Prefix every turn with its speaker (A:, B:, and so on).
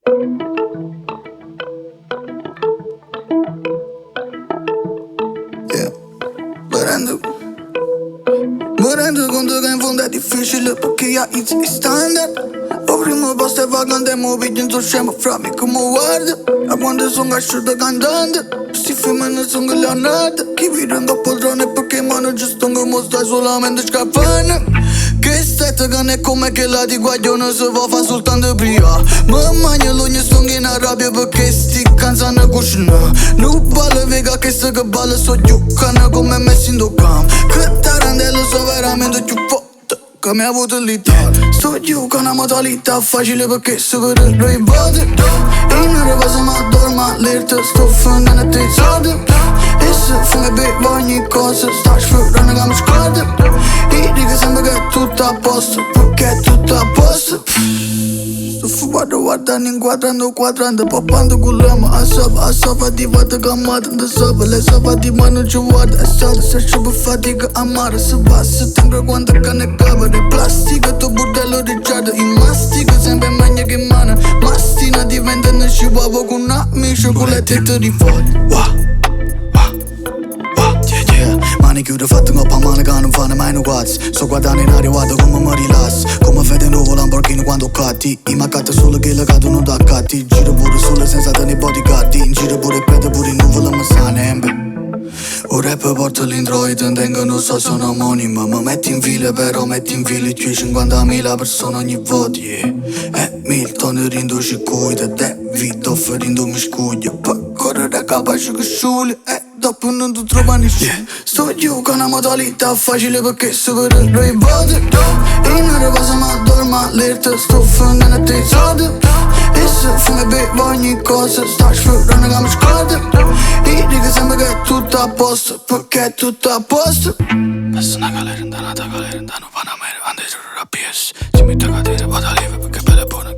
A: Yeah. Mi rendo conto che in fondo è difficile perché io i standard. O primo posto è vagante e mo piglio in so scemo fra me come guarda. E quando sono cresciuto cantante sti film non sono Leonardo. Chi vi rende poltrone perché mano giusto che mo stai solamente scappando. Che stetta che non è come che la di guaglione si va fa soltanto prima. Ma magna l'ogni sto in arrabbia perché sti canzano cucina. Non ballo vega che sta che ballo so giucana come messi in docam. Che tarandello so veramente più forte che mi ha avuto l'Italia. Sto giocando a modalità facile perché so che i voti. E non riposo ma dormo all'irte, sto facendo a te soldi. E se fumo e bevo ogni cosa, sto sfiorando che mi scordo. E dico sempre che è tutto a posto, perché è tutto a posto. Sto guardando, inquadrando, quadrando, poppando con l'uomo. A sopra di vado camminando sopra, le sopra di mano ci guarda. È stato se c'è per fatica amare, se va, se tengo quanto cane cava. Di plastica, tu bordello di giada, in mastica sempre meglio che mano. Mastina diventa una sciuavo con amici, con le tette di fuori. Mani chiude fatte un po' a mano che non fanno mai un cazzo. Sto guardando in aria, guardo come mi rilasso. Come vede nuovo Lamborghini quando catti. I mancate solo che le cadono da catti. Giro pure sole senza tenere bodyguard. In giro pure pede pure in nuvole ma sa nembe. Un rap porta l'indroid, non so sono omonima. Ma metti in fila però metti in fila più 50.000 persone ogni volta, yeah. E Milton rindo ci cuida, David offrendo mi scuglio. Poi correre capace che scioglie, dopo non ti trovo nessuno, yeah. Sto giocando a modalità facile perché so per i voti. E non riposo ma dormo all'irte, sto facendo a te soldi. E se fumo e bevo ogni cosa, sto sfiorando che mi scordo. E dico sempre che è tutto a posto, perché è tutto a posto. Passa una galera, andata galera, andano Panamera, ando giù a PS. Ci metto a cadere, vado a leva perché bella buona.